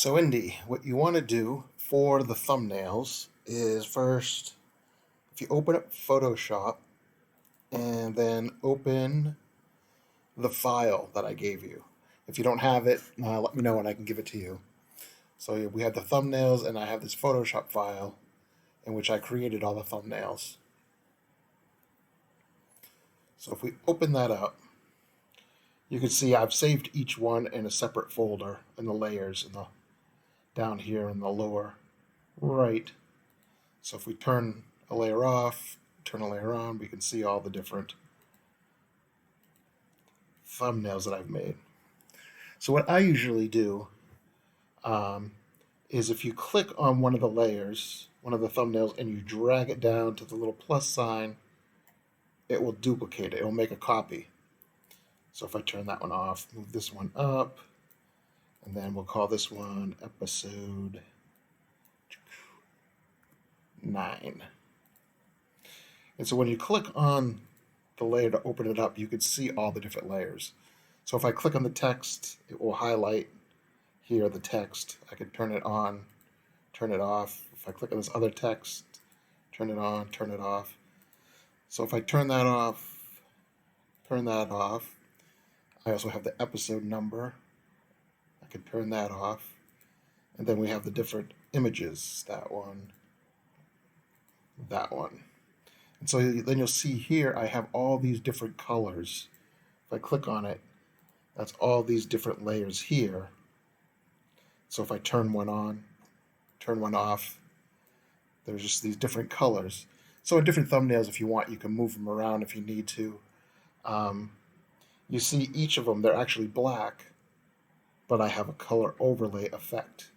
So Indy, what you want to do for the thumbnails is first, if you open up Photoshop and then open the file that I gave you. If you don't have it, let me know and I can give it to you. So we have the thumbnails and I have this Photoshop file in which I created all the thumbnails. So if we open that up, you can see I've saved each one in a separate folder in the layers down here in the lower right. So if we turn a layer off, turn a layer on, we can see all the different thumbnails that I've made. So what I usually do is if you click on one of the layers, one of the thumbnails, and you drag it down to the little plus sign, it will duplicate it. It will make a copy. So if I turn that one off, move this one up, and then we'll call this one episode 9. And so when you click on the layer to open it up, you can see all the different layers. So if I click on the text, it will highlight here the text. I can turn it on, turn it off. If I click on this other text, turn it on, turn it off. So if I turn that off, I also have the episode number. I can turn that off. And then we have the different images, that one, that one. And so then you'll see here, I have all these different colors. If I click on it, that's all these different layers here. So if I turn one on, turn one off, there's just these different colors. So in different thumbnails, if you want, you can move them around if you need to. You see each of them, they're actually black, but I have a color overlay effect.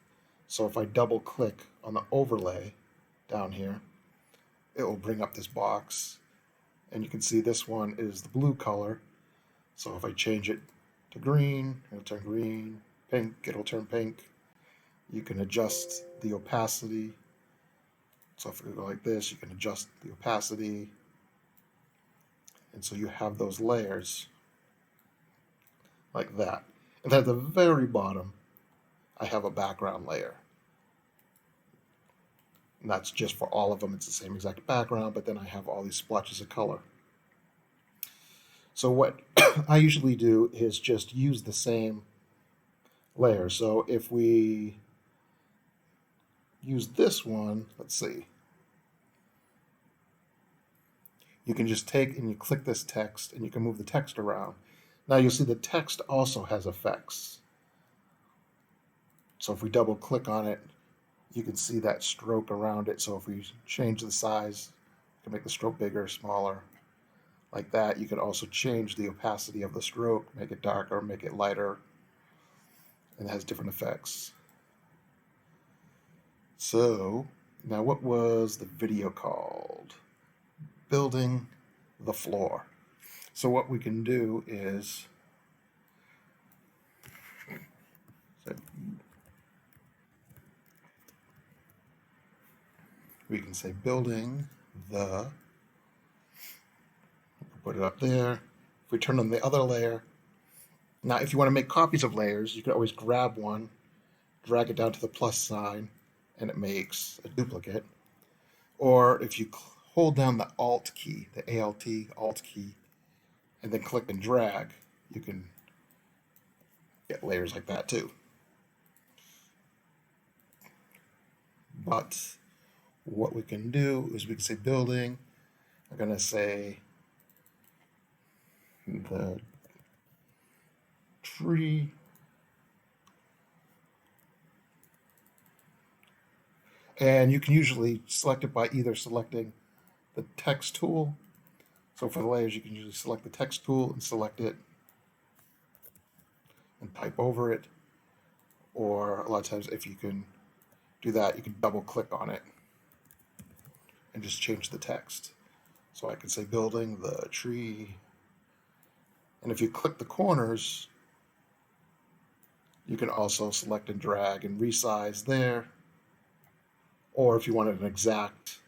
So if I double click on the overlay down here, it will bring up this box. And you can see this one is the blue color. So if I change it to green, it'll turn green, pink, it'll turn pink. You can adjust the opacity. So if we go like this, you can adjust the opacity. And so you have those layers like that. And then at the very bottom, I have a background layer. And that's just for all of them. It's the same exact background, but then I have all these splotches of color. So what I usually do is just use the same layer. So if we use this one, let's see. You can just take and you click this text and you can move the text around. Now you'll see the text also has effects. So if we double click on it, you can see that stroke around it. So if we change the size, you can make the stroke bigger, smaller, like that. You can also change the opacity of the stroke, make it darker, make it lighter, and it has different effects. So now what was the video called? Building the floor. So what we can do is we can say building the, put it up there. If we turn on the other layer, now if you want to make copies of layers, you can always grab one, drag it down to the plus sign, and it makes a duplicate. Or if you hold down the Alt key, the Alt key, and then click and drag, you can get layers like that too. But what we can do is we can say building. I'm going to say the tree. And you can usually select it by either selecting the text tool. So for the layers, you can usually select the text tool and select it and type over it. Or a lot of times if you can do that, you can double click on it and just change the text. So I can say building the tree. And if you click the corners, you can also select and drag and resize there. Or if you wanted an exact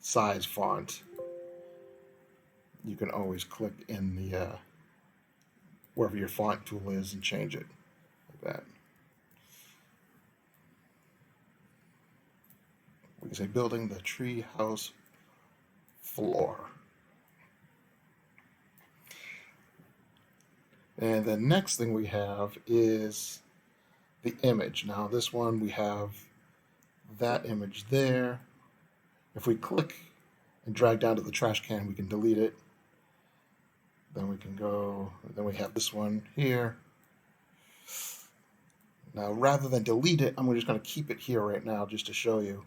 size font, you can always click in the wherever your font tool is and change it like that. We say building the tree house floor. And the next thing we have is the image. Now this one, we have that image there. If we click and drag down to the trash can, we can delete it. Then we can go, then we have this one here. Now, rather than delete it, I'm just going to keep it here right now just to show you.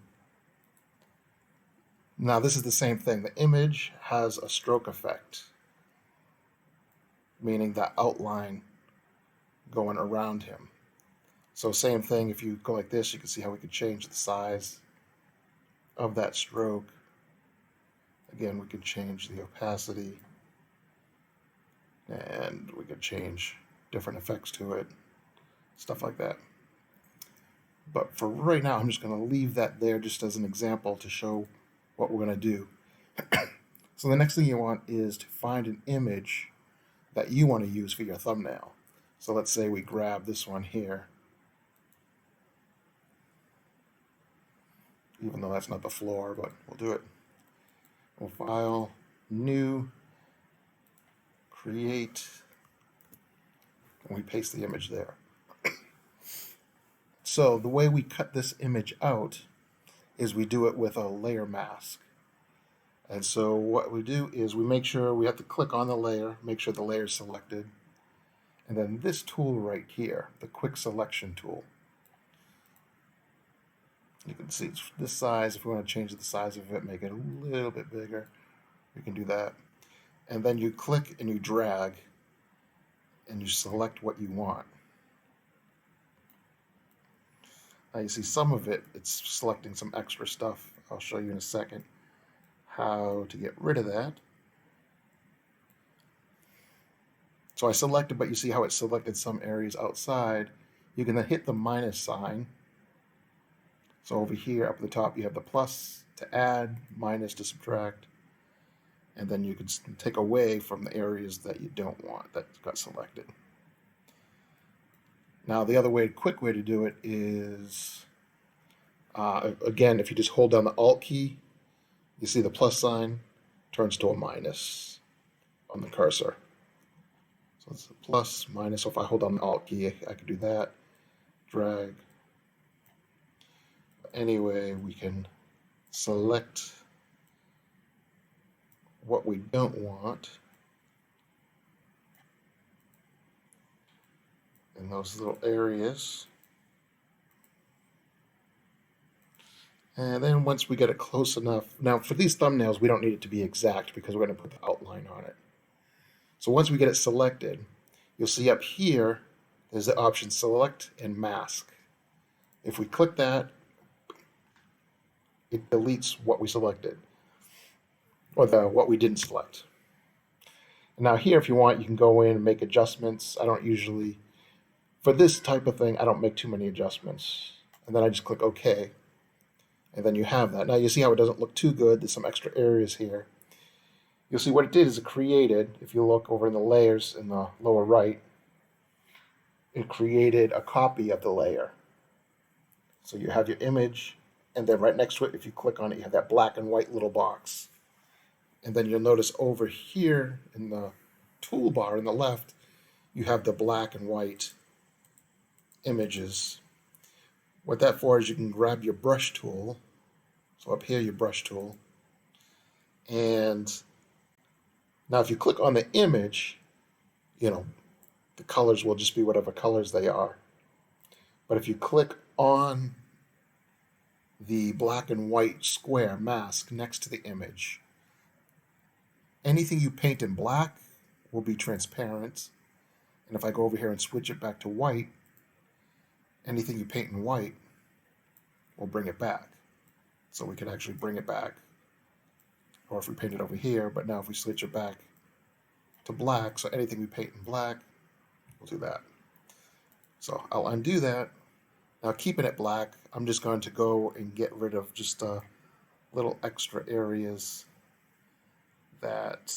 Now, this is the same thing. The image has a stroke effect, meaning that outline going around him. So same thing, if you go like this, you can see how we could change the size of that stroke. Again, we could change the opacity, and we could change different effects to it, stuff like that. But for right now, I'm just going to leave that there just as an example to show what we're going to do. So the next thing you want is to find an image that you want to use for your thumbnail. So let's say we grab this one here, even though that's not the floor, but we'll do it. We'll file, new, create, and we paste the image there. So the way we cut this image out is we do it with a layer mask. And so what we do is we make sure we have to click on the layer, make sure the layer is selected. And then this tool right here, the quick selection tool. You can see it's this size. If we want to change the size of it, make it a little bit bigger, we can do that. And then you click and you drag and you select what you want. Now you see some of it, it's selecting some extra stuff. I'll show you in a second how to get rid of that. So I selected, but you see how it selected some areas outside. You can then hit the minus sign. So over here up at the top, you have the plus to add, minus to subtract. And then you can take away from the areas that you don't want that got selected. Now the other way, quick way to do it is, again, if you just hold down the Alt key, you see the plus sign turns to a minus on the cursor. So it's a plus, minus. So if I hold down the Alt key, I could do that, drag. Anyway, we can select what we don't want in those little areas. And then once we get it close enough, now for these thumbnails, we don't need it to be exact because we're going to put the outline on it. So once we get it selected, you'll see up here, there's the option select and mask. If we click that, it deletes what we selected, or what we didn't select. Now here, if you want, you can go in and make adjustments. I don't usually, for this type of thing, I don't make too many adjustments. And then I just click OK. And then you have that. Now you see how it doesn't look too good. There's some extra areas here. You'll see what it did is it created, if you look over in the layers in the lower right, it created a copy of the layer. So you have your image, and then right next to it, if you click on it, you have that black and white little box. And then you'll notice over here in the toolbar on the left, you have the black and white images. What that for is you can grab your brush tool. So up here, your brush tool. And now if you click on the image, the colors will just be whatever colors they are. But if you click on the black and white square mask next to the image, anything you paint in black will be transparent. And if I go over here and switch it back to white, anything you paint in white will bring it back. So we can actually bring it back. Or if we paint it over here, but now if we switch it back to black, so anything we paint in black, we'll do that. So I'll undo that. Now keeping it black, I'm just going to go and get rid of just little extra areas that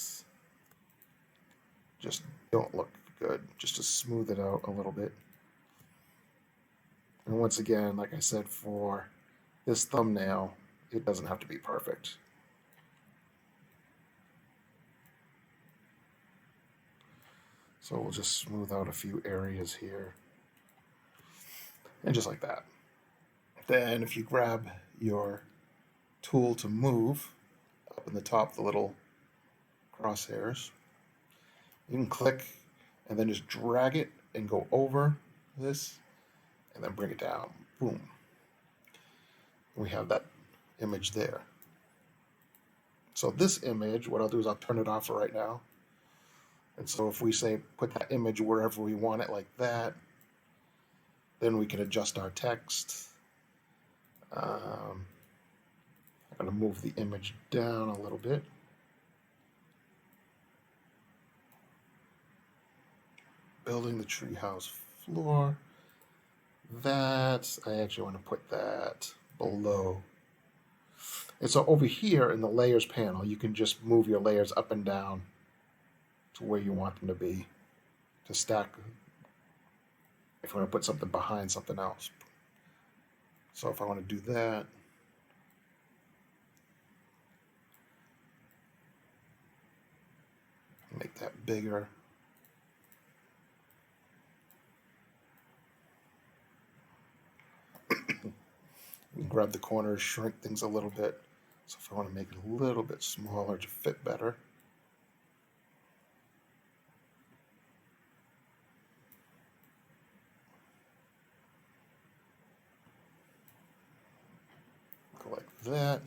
just don't look good, just to smooth it out a little bit. And once again, like I said, for this thumbnail, it doesn't have to be perfect. So we'll just smooth out a few areas here. And just like that. Then if you grab your tool to move, up in the top, the little crosshairs, you can click and then just drag it and go over this and then bring it down. Boom. We have that image there. So this image, what I'll do is I'll turn it off for right now. And so if we say put that image wherever we want it like that, then we can adjust our text. I'm going to move the image down a little bit. Building the treehouse floor. That, I actually want to put that below. And so over here in the layers panel, you can just move your layers up and down to where you want them to be, to stack if you want to put something behind something else. So if I want to do that, make that bigger. Grab the corners, shrink things a little bit. So if I want to make it a little bit smaller to fit better. Go like that.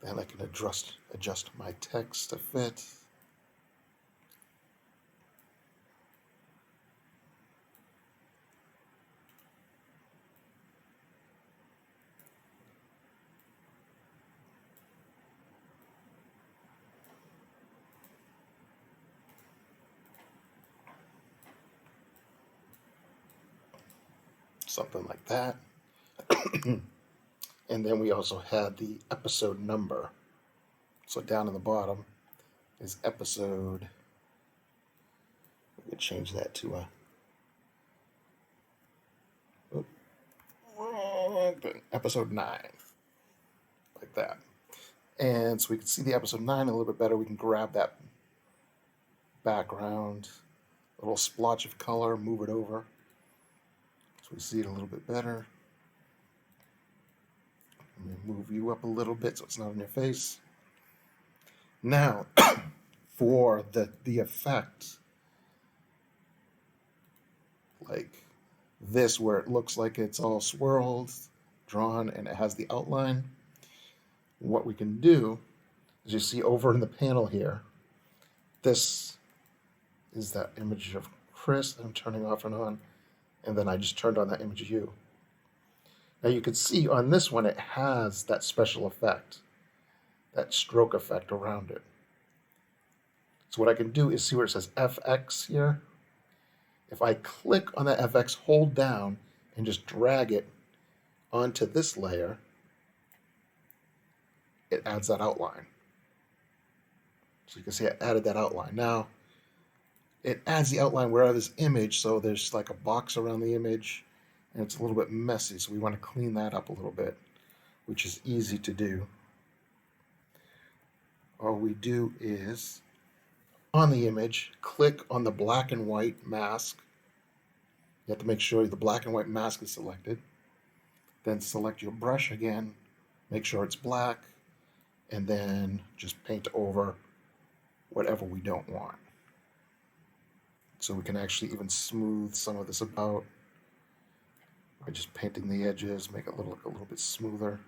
Then I can adjust my text to fit. Something like that. And then we also had the episode number. So down in the bottom is episode. We could change that to episode 9, like that. And so we can see the episode 9 a little bit better. We can grab that background, a little splotch of color, move it over so we see it a little bit better. Let me move you up a little bit so it's not in your face. Now, for the effect, like this, where it looks like it's all swirled, drawn, and it has the outline, what we can do is, you see over in the panel here, this is that image of Chris that I'm turning off and on, and then I just turned on that image of you. Now you can see on this one, it has that special effect, that stroke effect around it. So what I can do is see where it says FX here. If I click on that FX, hold down, and just drag it onto this layer, it adds that outline. So you can see I added that outline. Now, it adds the outline wherever this image, so there's like a box around the image, and it's a little bit messy, so we want to clean that up a little bit, which is easy to do. All we do is, on the image, click on the black and white mask. You have to make sure the black and white mask is selected. Then select your brush again, make sure it's black, and then just paint over whatever we don't want. So we can actually even smooth some of this about by just painting the edges, make it look a little bit smoother.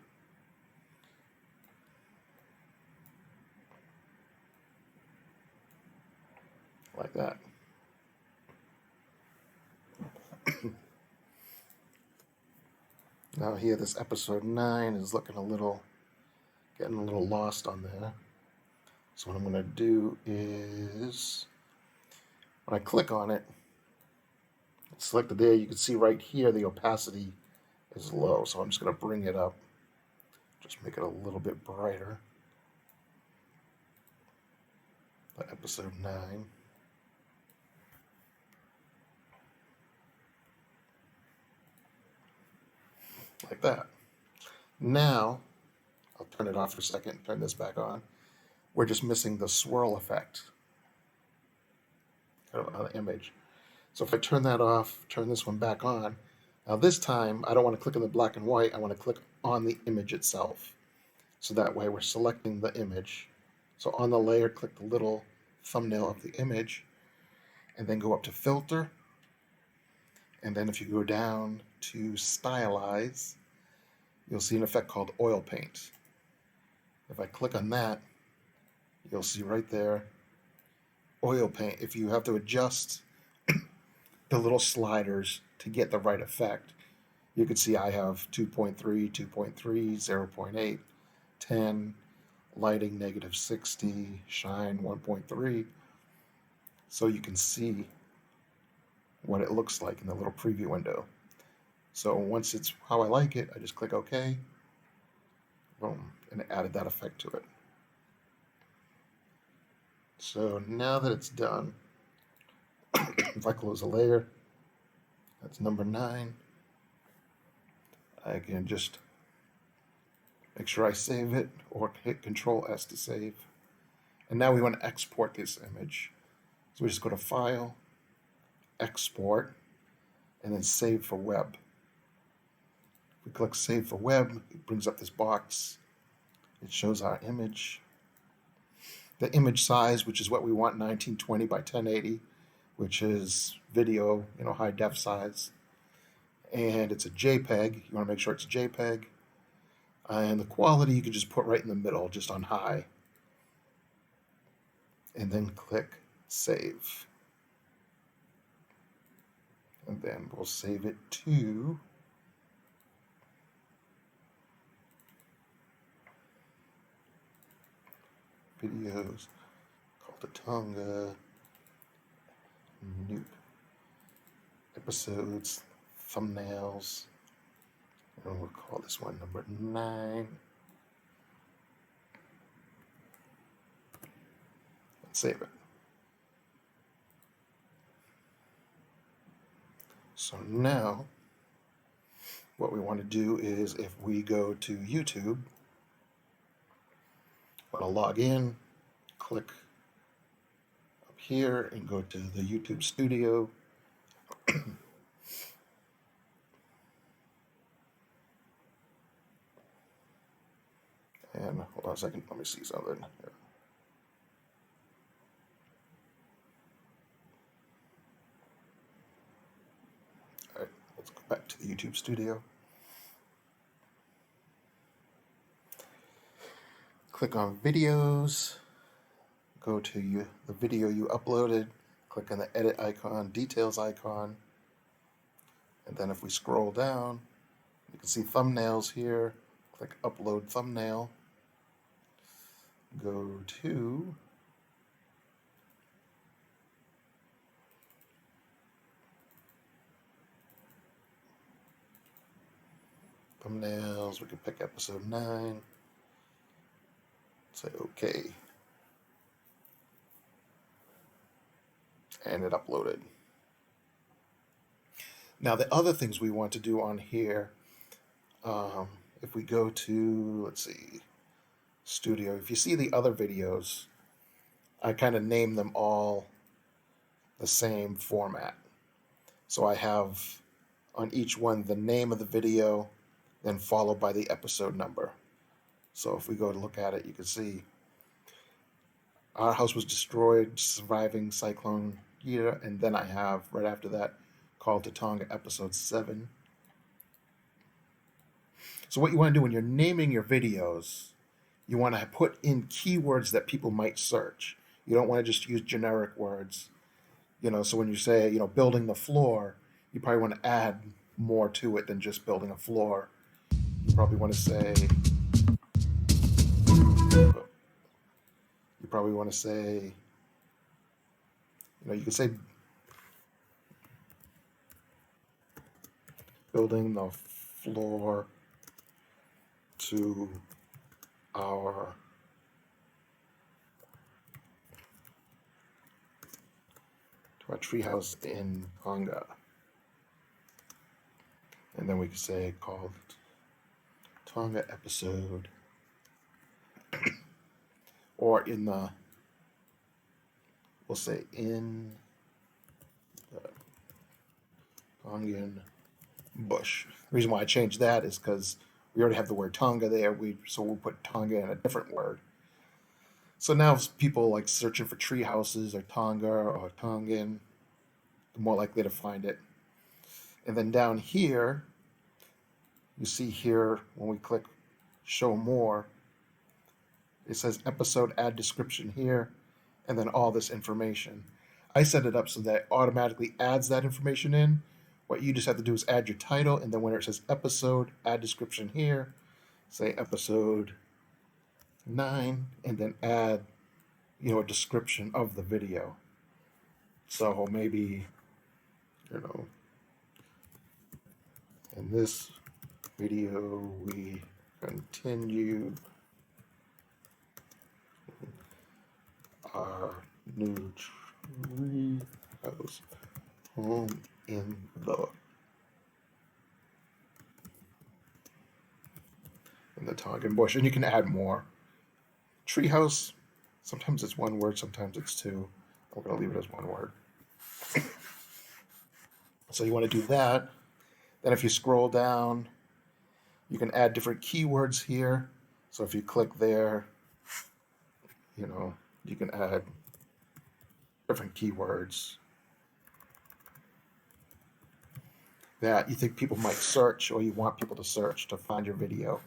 Like that. Now here, this episode 9 is looking getting a little lost on there. So what I'm going to do is, when I click on it, it's selected there, you can see right here the opacity is low. So I'm just going to bring it up, just make it a little bit brighter. Episode 9. Like that. Now, I'll turn it off for a second, turn this back on. We're just missing the swirl effect on the image. So if I turn that off, turn this one back on, now this time I don't want to click on the black and white, I want to click on the image itself. So that way we're selecting the image. So on the layer, click the little thumbnail of the image, and then go up to filter. And then if you go down to stylize, you'll see an effect called oil paint. If I click on that, you'll see right there, oil paint. If you have to adjust the little sliders to get the right effect, you can see I have 2.3, 2.3, 0.8, 10, lighting -60, shine 1.3. So you can see what it looks like in the little preview window. So once it's how I like it, I just click OK. Boom, and it added that effect to it. So now that it's done, if I close a layer, that's number 9. I can just make sure I save it or hit Control S to save. And now we want to export this image. So we just go to File, Export, and then Save for Web. If we click Save for Web, it brings up this box. It shows our image. The image size, which is what we want, 1920 by 1080, which is video, high def size. And it's a JPEG. You want to make sure it's a JPEG. And the quality you can just put right in the middle, just on high. And then click Save. And then we'll save it to videos, Called To Tonga, new episodes, thumbnails, and we'll call this one number 9. And save it. So now, what we want to do is, if we go to YouTube, want to log in, click up here and go to the YouTube Studio. And hold on a second, let me see something here. All right, let's go back to the YouTube Studio. Click on Videos, go to the video you uploaded, click on the Edit icon, Details icon, and then if we scroll down, you can see thumbnails here. Click Upload Thumbnail. Go to thumbnails. We can pick episode 9. Say OK. And it uploaded. Now the other things we want to do on here, if we go to, let's see, Studio, if you see the other videos, I kind of name them all the same format. So I have on each one the name of the video, then followed by the episode number. So if we go to look at it, you can see Our House Was Destroyed, Surviving Cyclone Year, and then I have, right after that, Called To Tonga, Episode 7. So what you want to do when you're naming your videos, you want to put in keywords that people might search. You don't want to just use generic words. So when you say, building the floor, you probably want to add more to it than just building a floor. You probably want to say, you can say building the floor to our treehouse in Tonga. And then we could say Called Tonga episode or in the, we'll say in the Tongan bush. The reason why I changed that is because we already have the word Tonga there. So we'll put Tonga in a different word. So now people like searching for tree houses or Tonga or Tongan, they're more likely to find it. And then down here, you see here when we click show more, it says episode add description here, and then all this information. I set it up so that it automatically adds that information in. What you just have to do is add your title, and then when it says episode add description here, say episode 9, and then add, a description of the video. So maybe, in this video we continue our new tree house home in the Tongan bush, and you can add more. Treehouse, sometimes it's one word, sometimes it's two. I'm going to leave it as one word. So you want to do that. Then if you scroll down, you can add different keywords here. So if you click there, you can add different keywords that you think people might search, or you want people to search to find your video.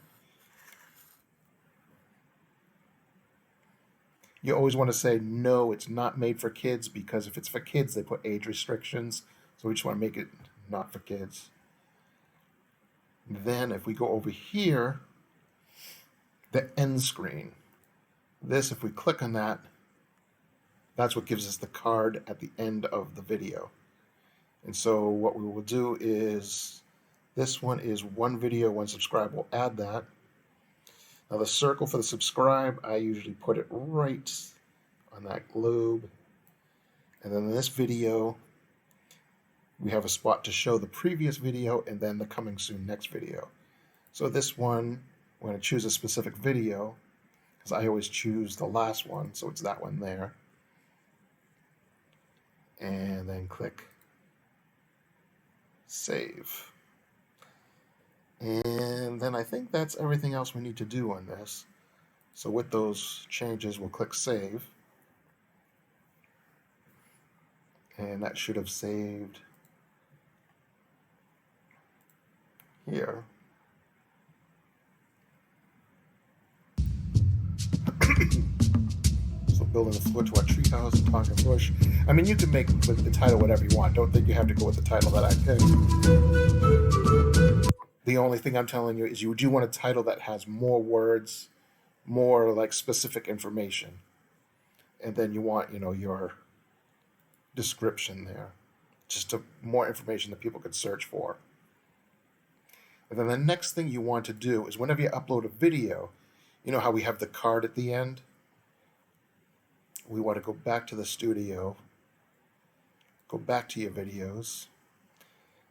You always want to say, no, it's not made for kids, because if it's for kids, they put age restrictions. So we just want to make it not for kids. Then if we go over here, the end screen. This, if we click on that, that's what gives us the card at the end of the video. And so what we will do is, this one is one video, one subscribe. We'll add that. Now the circle for the subscribe, I usually put it right on that globe. And then in this video, we have a spot to show the previous video and then the coming soon next video. So this one, we're going to choose a specific video, because I always choose the last one, so it's that one there. And then click save. And then I think that's everything else we need to do on this. So with those changes, we'll click save. And that should have saved here. So building a floor to our treehouse and Tongan bush. I mean, you can make with the title whatever you want. Don't think you have to go with the title that I picked. The only thing I'm telling you is you do want a title that has more words, more like specific information. And then you want, your description there. Just more information that people could search for. And then the next thing you want to do is whenever you upload a video, you know how we have the card at the end? We want to go back to the studio, go back to your videos,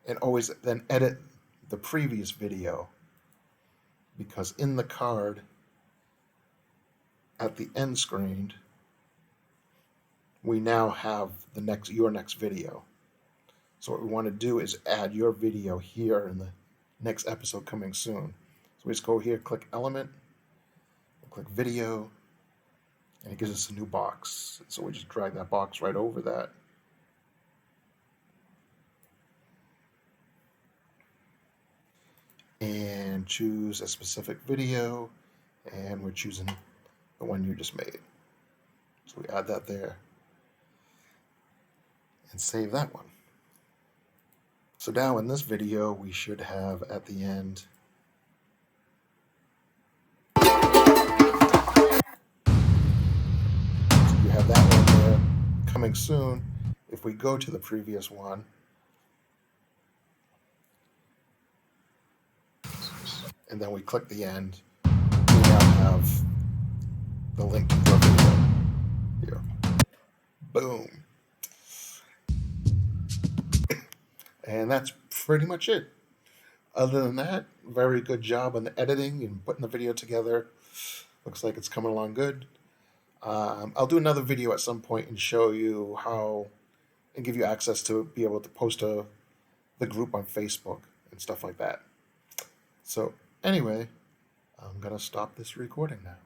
and always then edit the previous video, because in the card at the end screen we now have your next video. So what we want to do is add your video here in the next episode coming soon. So we just go here, click element, click video, and it gives us a new box. So we just drag that box right over that. And choose a specific video, and we're choosing the one you just made. So we add that there and save that one. So now in this video, we should have at the end so you have that one there coming soon. If we go to the previous one, and then we click the end, we now have the link to the video here. Boom. And that's pretty much it. Other than that, very good job on the editing and putting the video together. Looks like it's coming along good. I'll do another video at some point and show you how and give you access to be able to post to the group on Facebook and stuff like that. So anyway, I'm gonna stop this recording now.